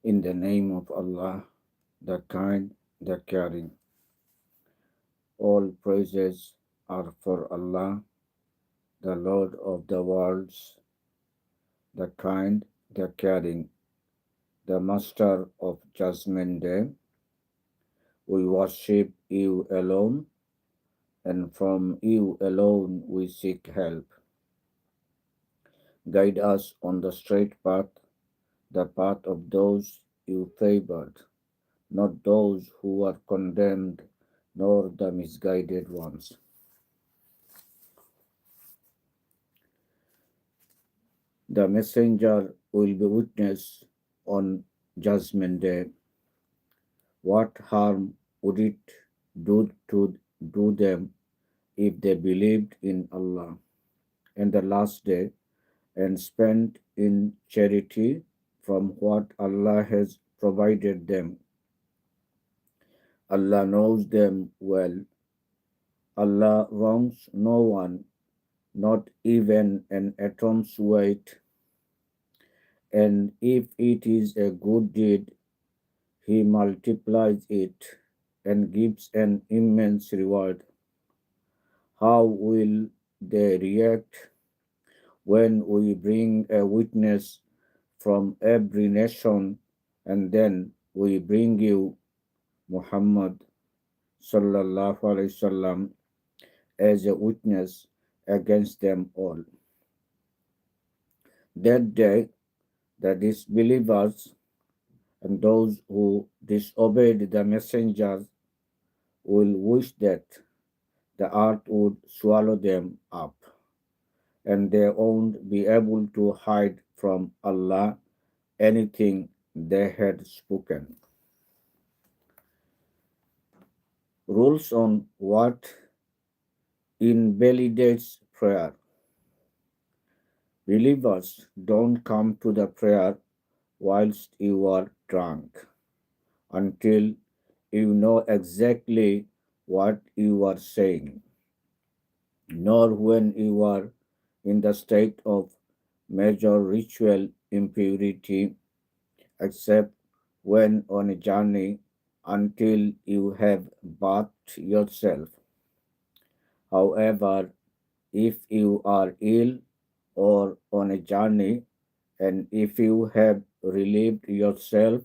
In the name of Allah, the kind, the caring. All praises are for Allah, the Lord of the worlds, the kind, the caring, the Master of Judgment Day. We worship you alone, and from you alone we seek help. Guide us on the straight path, the path of those you favored, not those who are condemned, nor the misguided ones. The messenger will be witness on Judgment Day. What harm would it do them if they believed in Allah and the last day and spent in charity from what Allah has provided them? Allah knows them well. Allah wrongs no one, not even an atom's weight. And if it is a good deed, He multiplies it and gives an immense reward. How will they react when we bring a witness from every nation and then we bring you, Muhammad sallallahu alaihi wasallam, as a witness against them all? That day, the disbelievers and those who disobeyed the messengers will wish that the earth would swallow them up, and they won't be able to hide from Allah anything they had spoken. Rules on what invalidates prayer. Believers, don't come to the prayer whilst you are drunk until you know exactly what you are saying, nor when you are in the state of major ritual impurity, except when on a journey until you have bathed yourself. However, if you are ill or on a journey, and if you have relieved yourself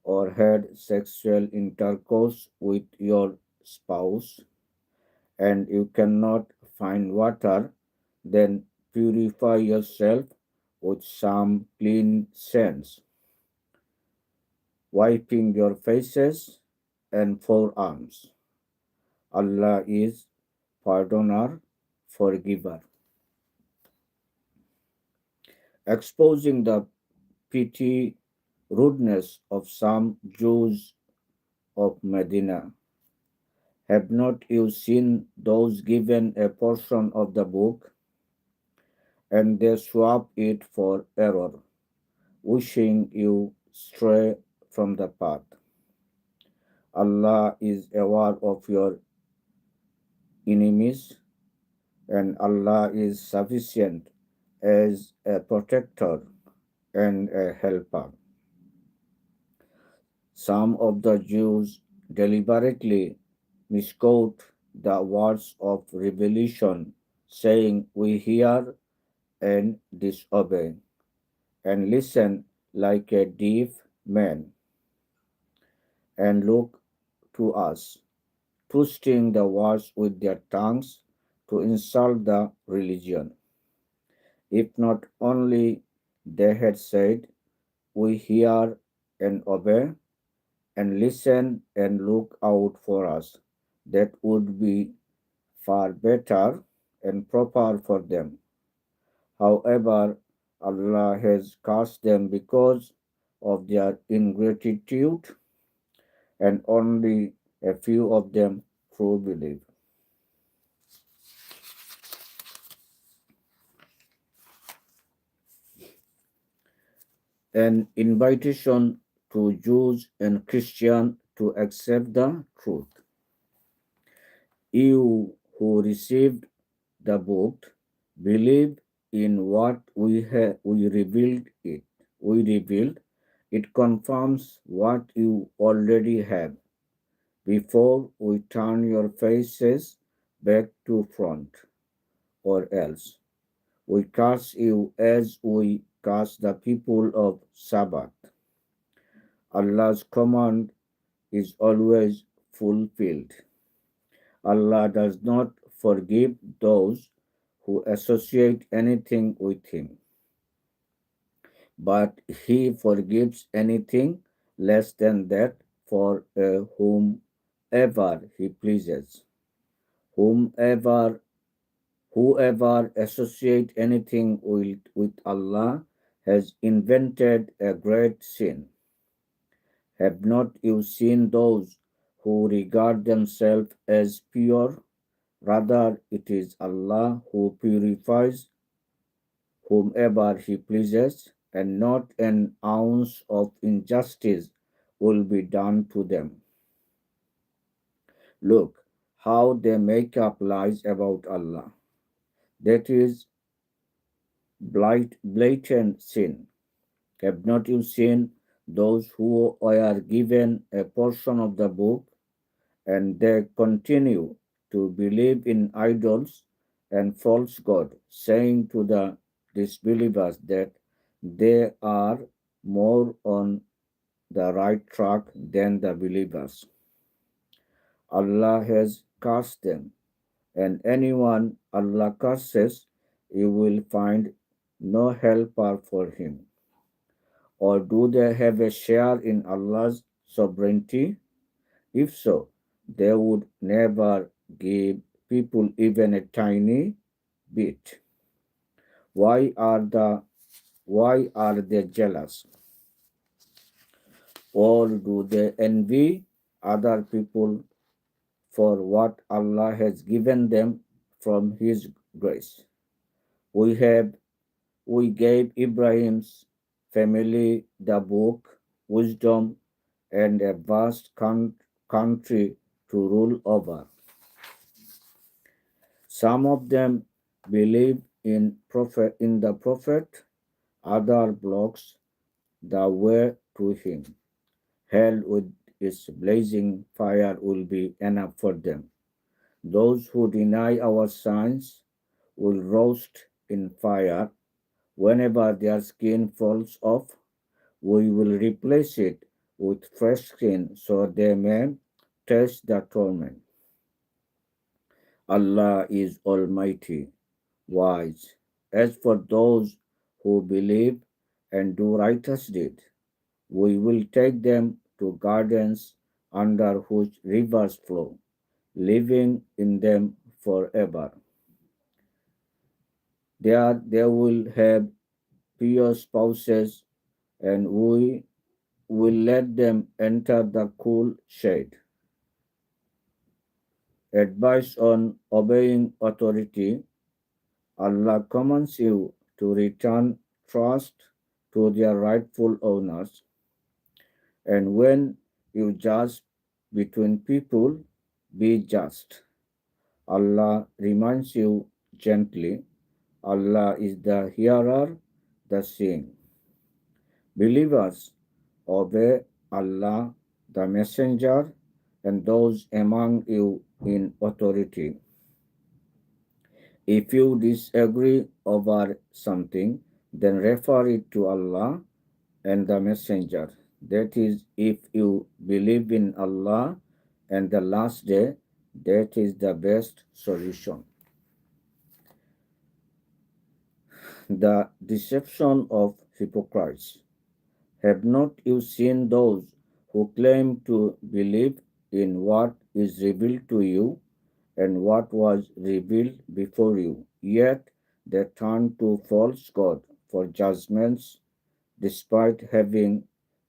or had sexual intercourse with your spouse, and you cannot find water, then purify yourself with some clean sands, wiping your faces and forearms. Allah is pardoner, forgiver. Exposing the petty rudeness of some Jews of Medina. Have not you seen those given a portion of the book, and they swap it for error, wishing you stray from the path? Allah is aware of your enemies, and Allah is sufficient as a protector and a helper. Some of the Jews deliberately misquote the words of revelation, saying, "We hear and disobey, and listen like a deaf man, and look to us," twisting the words with their tongues to insult the religion. If not only they had said, "We hear and obey, and listen and look out for us," that would be far better and proper for them. However, Allah has cursed them because of their ingratitude, and only a few of them true believe. An invitation to Jews and Christians to accept the truth. You who received the book, believe in what we revealed, It confirms what you already have before we turn your faces back to front, or else we curse you as we curse the people of Sabbath. Allah's command is always fulfilled. Allah does not forgive those who associate anything with Him, but He forgives anything less than that for whomever He pleases. Whomever Whoever associate anything with Allah has invented a great sin. Have not you seen those who regard themselves as pure? Rather, it is Allah who purifies whomever He pleases, and not an ounce of injustice will be done to them. Look how they make up lies about Allah. That is blatant sin. Have not you seen those who were given a portion of the book and they continue to believe in idols and false God, saying to the disbelievers that they are more on the right track than the believers? Allah has cursed them, and anyone Allah curses, you will find no helper for him. Or do they have a share in Allah's sovereignty? If so, they would never give people even a tiny bit. Why are the why are they jealous? Or do they envy other people for what Allah has given them from His grace? We have we gave Ibrahim's family the book, wisdom, and a vast country to rule over. Some of them believe in the prophet, other blocks the way to him. Hell with its blazing fire will be enough for them. Those who deny our signs will roast in fire. Whenever their skin falls off, we will replace it with fresh skin so they may taste the torment. Allah is Almighty, wise. As for those who believe and do righteous deeds, we will take them to gardens under which rivers flow, living in them forever. There they will have pure spouses, and we will let them enter the cool shade. Advice on obeying authority. Allah commands you to return trust to their rightful owners, and when you judge between people, be just. Allah reminds you gently. Allah is the hearer, the seeing. Believers, obey Allah, the Messenger, and those among you in authority. If you disagree over something, then refer it to Allah and the Messenger. That is, if you believe in Allah and the last day, that is the best solution. The deception of hypocrites. Have not you seen those who claim to believe in what is revealed to you and what was revealed before you, yet they turn to false God for judgments despite having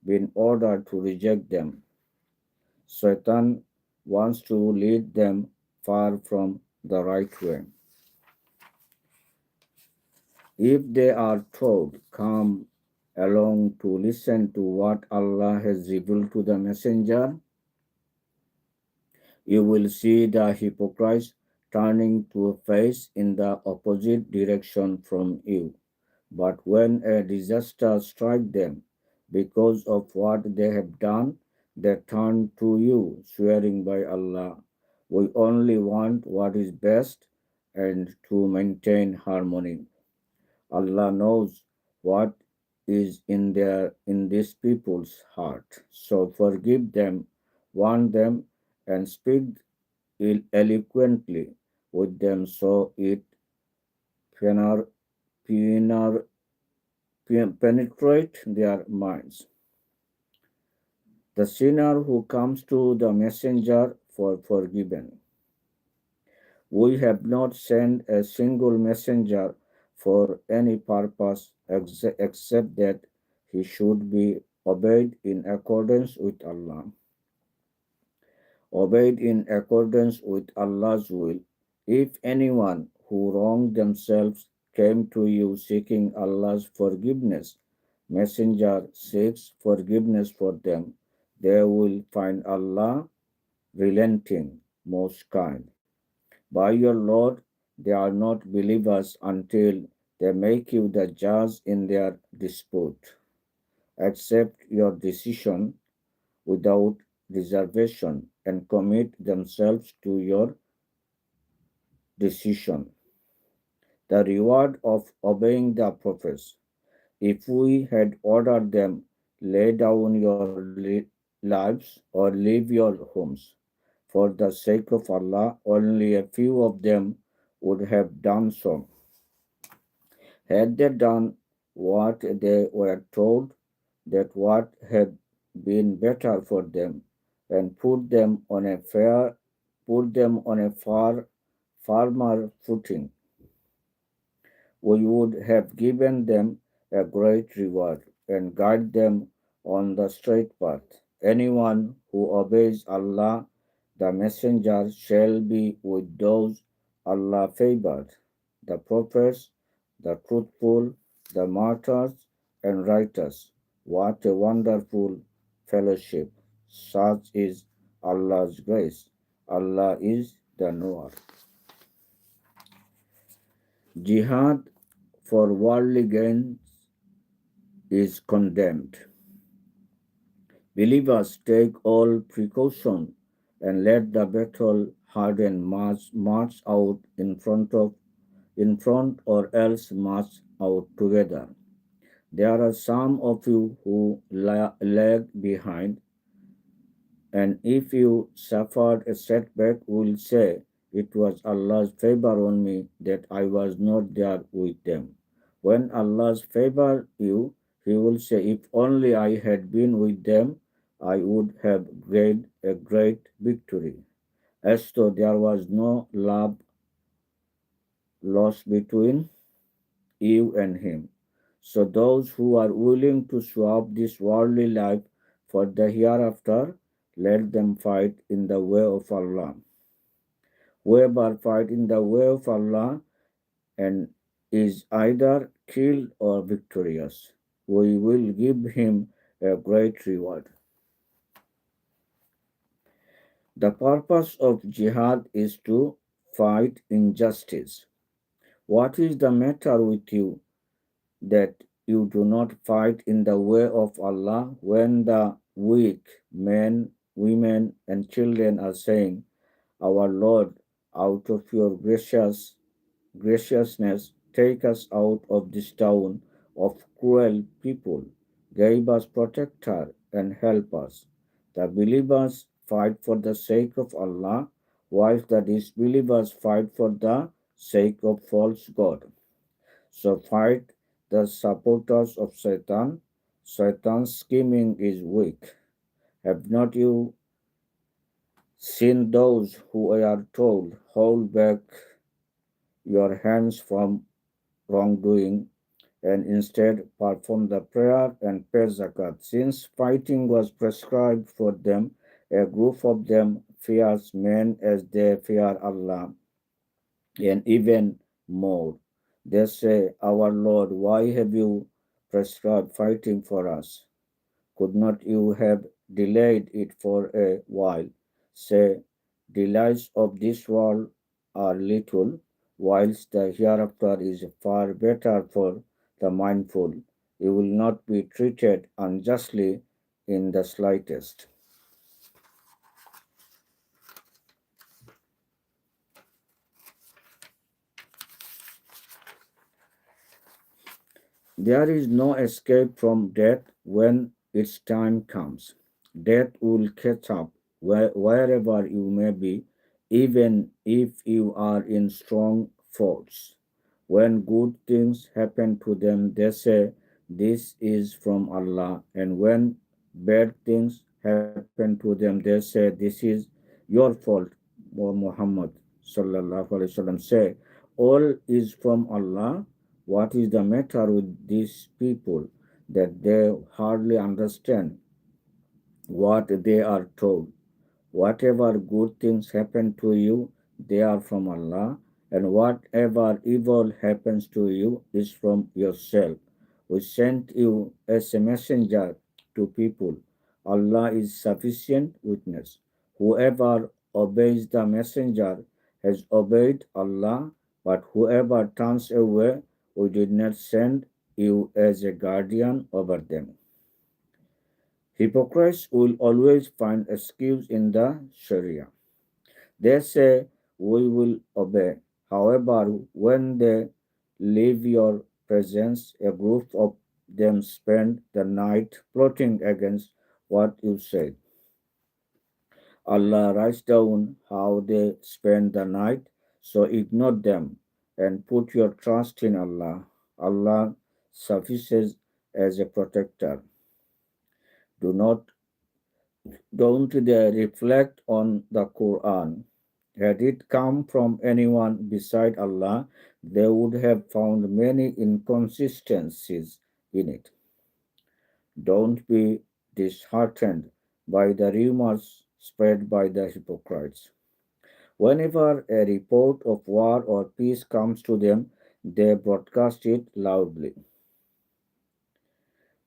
been ordered to reject them? Satan wants to lead them far from the right way. If they are told, come along to listen to what Allah has revealed to the Messenger, you will see the hypocrites turning to face in the opposite direction from you. But when a disaster strikes them, Because of what they have done, they turn to you, swearing by Allah, we only want what is best and to maintain harmony. Allah knows what is in these people's heart. So forgive them, warn them, and speak eloquently with them so it penetrate penetrate their minds. The sinner who comes to the messenger for forgiven. We have not sent a single messenger for any purpose except that he should be obeyed in accordance with Allah. Obeyed in accordance with Allah's will. If anyone who wronged themselves came to you seeking Allah's forgiveness, messenger seeks forgiveness for them, they will find Allah relenting, most kind. By your Lord, they are not believers until they make you the judge in their dispute. Accept your decision without reservation and commit themselves to your decision. The reward of obeying the prophets. If we had ordered them, lay down your lives or leave your homes, for the sake of Allah, only a few of them would have done so. Had they done what they were told, that what had been better for them, and put them on a firmer footing, we would have given them a great reward and guide them on the straight path. Anyone who obeys Allah, the Messenger, shall be with those Allah favored, the prophets, the truthful, the martyrs, and righteous. What a wonderful fellowship! Such is Allah's grace. Allah is the knower. Jihad for worldly gain is condemned. Believers take all precaution and let the battle harden march out in front or else march out together. There are some of you who lag behind, and if you suffered a setback, will say, it was Allah's favor on me that I was not there with them. When Allah's favor you, He will say, if only I had been with them, I would have gained a great victory. As though there was no love lost between you and Him. So those who are willing to swap this worldly life for the hereafter, let them fight in the way of Allah. Whoever fight in the way of Allah and is either killed or victorious, we will give him a great reward. The purpose of jihad is to fight injustice. What is the matter with you that you do not fight in the way of Allah when the weak men, women, and children are saying, our Lord, out of your graciousness, take us out of this town of cruel people. Give us protector and help us. The believers fight for the sake of Allah, whilst the disbelievers fight for the sake of false God. So fight the supporters of Satan. Satan's scheming is weak. Have not you seen those who are told, hold back your hands from wrongdoing and instead perform the prayer and pay zakat? Since fighting was prescribed for them, a group of them fears men as they fear Allah, and even more. They say, our Lord, why have you prescribed fighting for us? Could not you have delayed it for a while? Say, delights of this world are little, whilst the hereafter is far better for the mindful. You will not be treated unjustly in the slightest. There is no escape from death when its time comes. Death will catch up wherever you may be, even if you are in strong force. When good things happen to them, they say, "This is from Allah." And when bad things happen to them, they say, "This is your fault." O Muhammad sallallahu alaihi wasallam say, "All is from Allah." What is the matter with these people that they hardly understand what they are told? Whatever good things happen to you, they are from Allah, and whatever evil happens to you is from yourself. We sent you as a messenger to people. Allah is sufficient witness. Whoever obeys the messenger has obeyed Allah, but whoever turns away, we did not send you as a guardian over them. Hypocrites will always find excuse in the Sharia. They say we will obey. However, when they leave your presence, a group of them spend the night plotting against what you said. Allah writes down how they spend the night, so ignore them and put your trust in Allah. Allah suffices as a protector. Do not don't they reflect on the Quran? Had it come from anyone beside Allah, they would have found many inconsistencies in it. Don't be disheartened by the rumors spread by the hypocrites. Whenever a report of war or peace comes to them, they broadcast it loudly.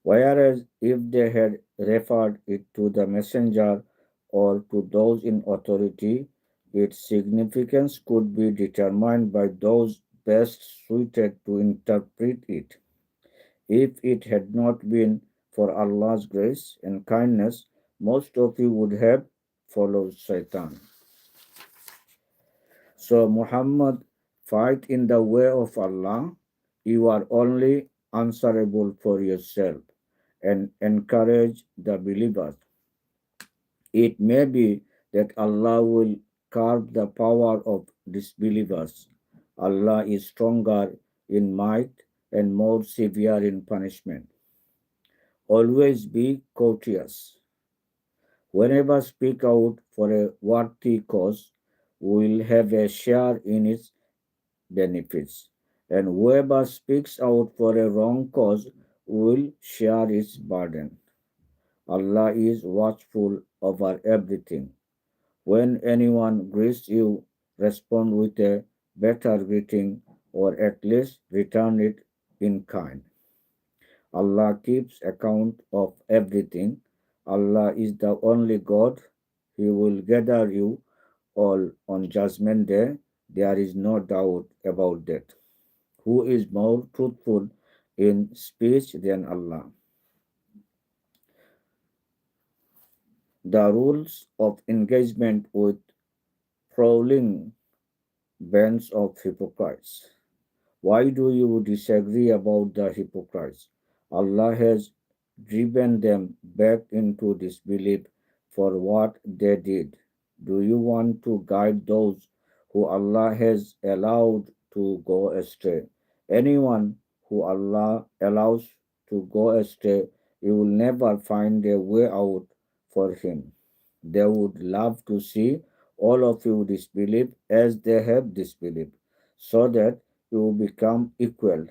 Whereas if they had referred it to the messenger or to those in authority, its significance could be determined by those best suited to interpret it. If it had not been for Allah's grace and kindness, most of you would have followed Shaitan. So, Muhammad, fight in the way of Allah. You are only answerable for yourself and encourage the believers. It may be that Allah will curb the power of disbelievers. Allah is stronger in might and more severe in punishment. Always be courteous. Whenever speak out for a worthy cause, will have a share in its benefits. And whoever speaks out for a wrong cause will share its burden. Allah is watchful over everything. When anyone greets you, respond with a better greeting or at least return it in kind. Allah keeps account of everything. Allah is the only God. He will gather you all on Judgment Day. There is no doubt about that. Who is more truthful in speech than Allah? The rules of engagement with prowling bands of hypocrites. Why do you disagree about the hypocrites? Allah has driven them back into disbelief for what they did. Do you want to guide those who Allah has allowed to go astray? Anyone who Allah allows to go astray, you will never find a way out for him. They would love to see all of you disbelieve as they have disbelieved, so that you become equal.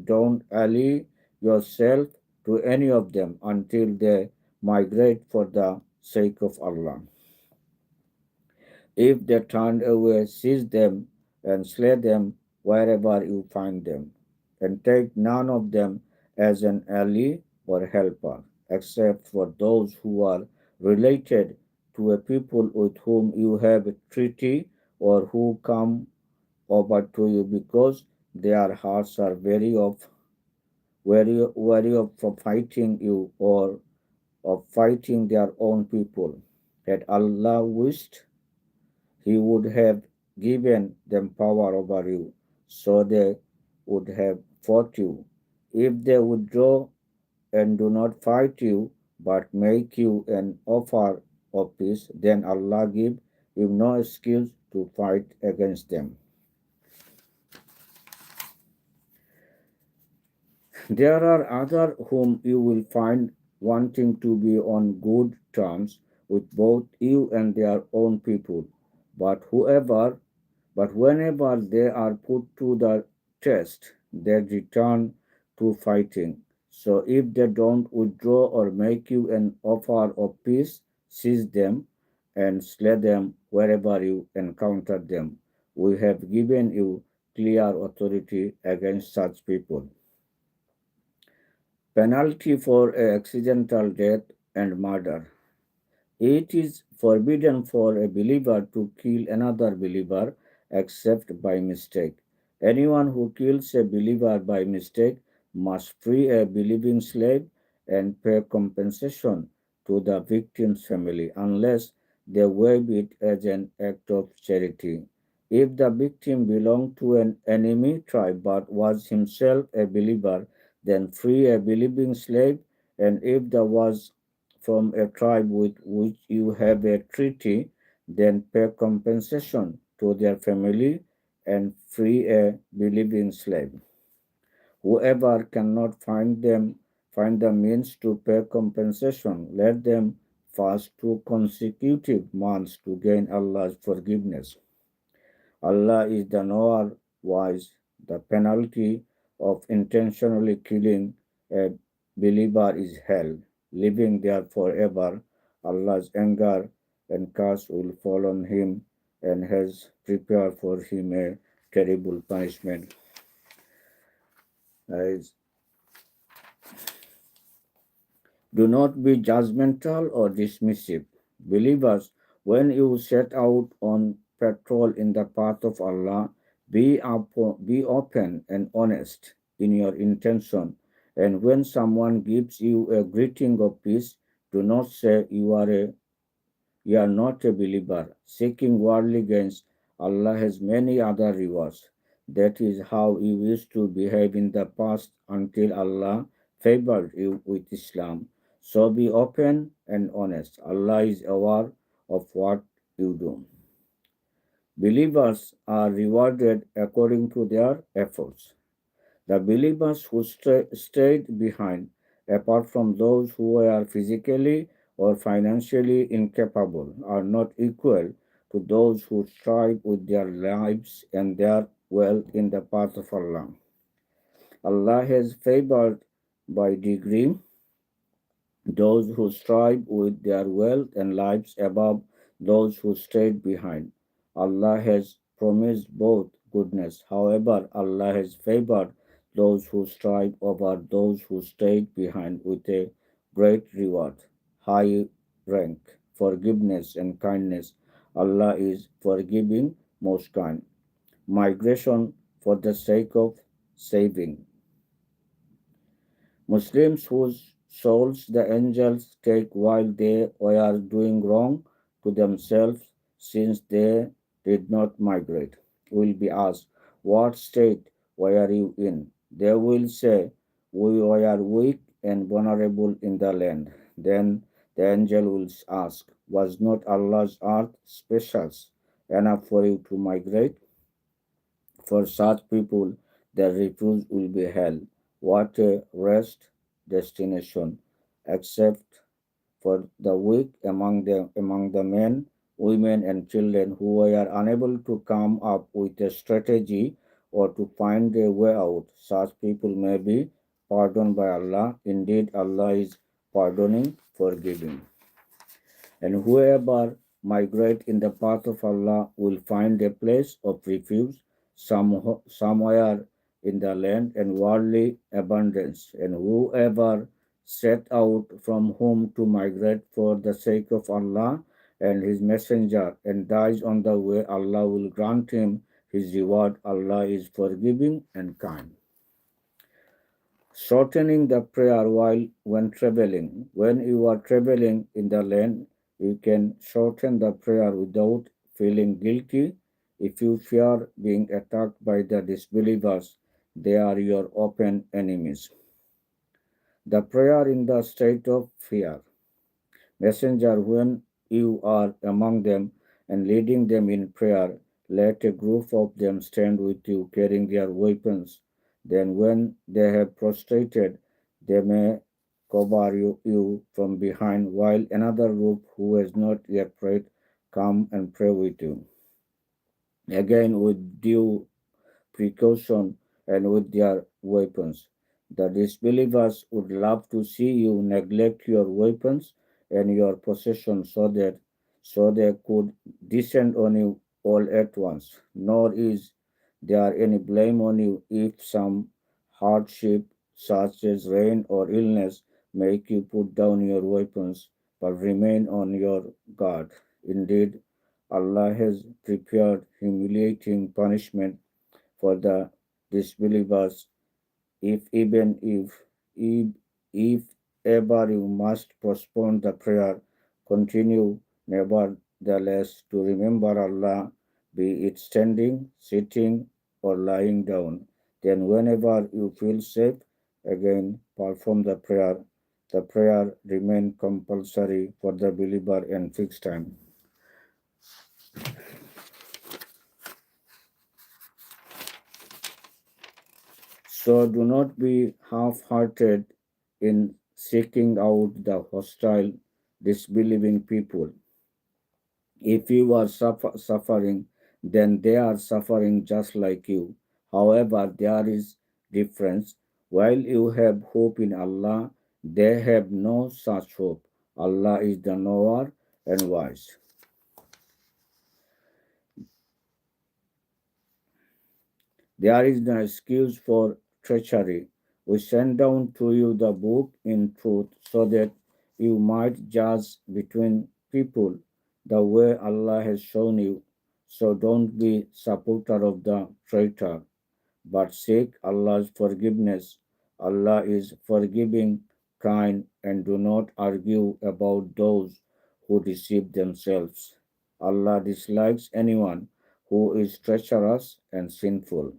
Don't ally yourself to any of them until they migrate for the sake of Allah. If they turn away, seize them and slay them wherever you find them, and take none of them as an ally or helper, except for those who are related to a people with whom you have a treaty or who come over to you because their hearts are weary of wary of fighting you or of fighting their own people. Had Allah wished, He would have given them power over you, so they would have fought you. If they withdraw and do not fight you, but make you an offer of peace, then Allah give you no excuse to fight against them. There are others whom you will find wanting to be on good terms with both you and their own people. But whoever, but whenever they are put to the test, they return to fighting. So if they don't withdraw or make you an offer of peace, seize them and slay them wherever you encounter them. We have given you clear authority against such people. Penalty for accidental death and murder. It is forbidden for a believer to kill another believer except by mistake. Anyone who kills a believer by mistake must free a believing slave and pay compensation to the victim's family unless they waive it as an act of charity. If the victim belonged to an enemy tribe but was himself a believer, then free a believing slave, and if there was from a tribe with which you have a treaty, then pay compensation to their family and free a believing slave. Whoever cannot find the means to pay compensation, let them fast 2 consecutive months to gain Allah's forgiveness. Allah is the knower wise. The penalty of intentionally killing a believer is hell, living there forever. Allah's anger and curse will fall on him and has prepared for him a terrible punishment. Guys, do not be judgmental or dismissive. Believers, when you set out on patrol in the path of Allah, be open and honest in your intention. And when someone gives you a greeting of peace, do not say you are not a believer. Seeking worldly gains, Allah has many other rewards. That is how you used to behave in the past until Allah favored you with Islam. So be open and honest. Allah is aware of what you do. Believers are rewarded according to their efforts. The believers who stayed behind, apart from those who are physically or financially incapable, are not equal to those who strive with their lives and their wealth in the path of Allah. Allah has favored by degree those who strive with their wealth and lives above those who stayed behind. Allah has promised both goodness. However, Allah has favored those who strive over those who stayed behind with a great reward, high rank, forgiveness, and kindness. Allah is forgiving, most kind. Migration for the sake of saving. Muslims whose souls the angels take while they were doing wrong to themselves since they did not migrate will be asked, what state were you in? They will say, we were weak and vulnerable in the land. Then the angel will ask, was not Allah's earth spacious enough for you to migrate? For such people, their refuge will be hell. What a rest destination, except for the weak among the men, women, and children who were unable to come up with a strategy or to find a way out. Such people may be pardoned by Allah. Indeed, Allah is pardoning, forgiving. And whoever migrate in the path of Allah will find a place of refuge somewhere in the land and worldly abundance. And whoever set out from home to migrate for the sake of Allah and His Messenger and dies on the way, Allah will grant him his reward. Allah is forgiving and kind. Shortening the prayer while when traveling. When you are traveling in the land, you can shorten the prayer without feeling guilty. If you fear being attacked by the disbelievers, they are your open enemies. The prayer in the state of fear. Messenger, when you are among them and leading them in prayer, let a group of them stand with you carrying their weapons. Then, when they have prostrated, they may cover you from behind, while another group who has not yet prayed come and pray with you. Again, with due precaution and with their weapons. The disbelievers would love to see you neglect your weapons and your possessions so they could descend on you all at once. Nor is there any blame on you if some hardship such as rain or illness make you put down your weapons but remain on your guard. Indeed, Allah has prepared humiliating punishment for the disbelievers if if ever you must postpone the prayer, continue nevertheless to remember Allah, be it standing, sitting, or lying down. Then whenever you feel safe, again perform the prayer. The prayer remain compulsory for the believer and fixed time. So do not be half hearted in seeking out the hostile, disbelieving people. If you are suffering, then they are suffering just like you. However, there is difference. While you have hope in Allah, they have no such hope. Allah is the knower and wise. There is no excuse for treachery. We send down to you the book in truth so that you might judge between people the way Allah has shown you. So don't be supporter of the traitor, but seek Allah's forgiveness. Allah is forgiving, kind, and do not argue about those who deceive themselves. Allah dislikes anyone who is treacherous and sinful.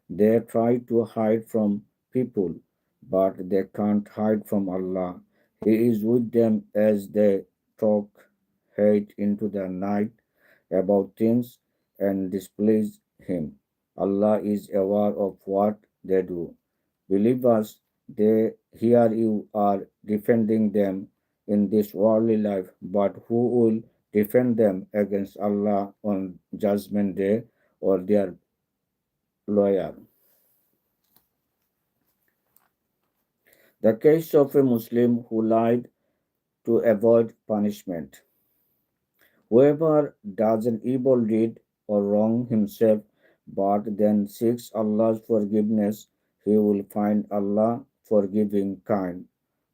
They try to hide from people, but they can't hide from Allah. He is with them as they talk hate into the night about things and displease Him. Allah is aware of what they do. Believers, they here you are defending them in this worldly life, but who will defend them against Allah on Judgment Day or their lawyer? The case of a Muslim who lied to avoid punishment. Whoever does an evil deed or wrong himself but then seeks Allah's forgiveness, he will find Allah forgiving kind.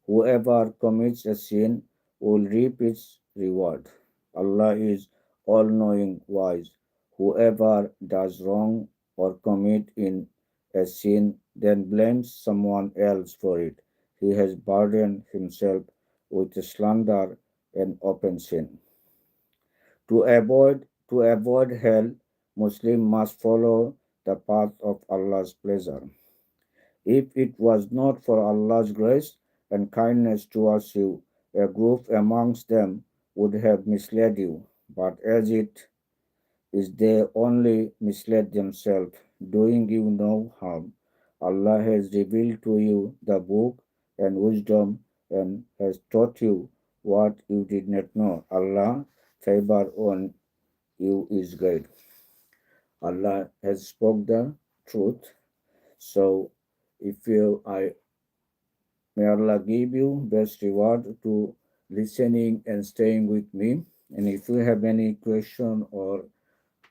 Whoever commits a sin will reap its reward. Allah is all knowing wise. Whoever does wrong or commit in a sin then blames someone else for it, he has burdened himself with slander and open sin. To avoid hell, Muslim must follow the path of Allah's pleasure. If it was not for Allah's grace and kindness towards you, a group amongst them would have misled you. But as it is, they only misled themselves, doing you no harm. Allah has revealed to you the book and wisdom and has taught you what you did not know. Allah favor on you is great. Allah has spoke the truth. So if you I may Allah give you best reward to listening and staying with me. And if you have any question or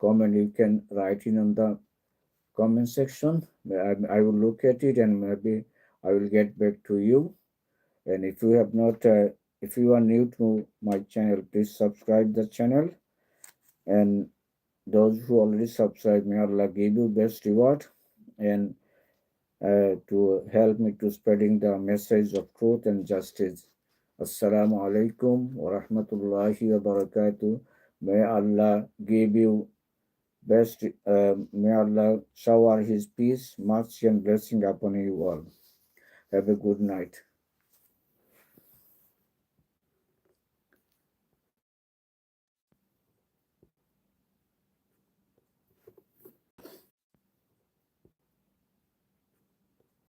comment, you can write in on the comment section. I will look at it and maybe I will get back to you. And if you have not, if you are new to my channel, please subscribe the channel. And those who already subscribe, may Allah give you best reward. And to help me to spreading the message of truth and justice. Assalamu alaikum wa rahmatullahi wa barakatuh. May Allah give you best, may Allah shower His peace, mercy, and blessing upon you all. Have a good night.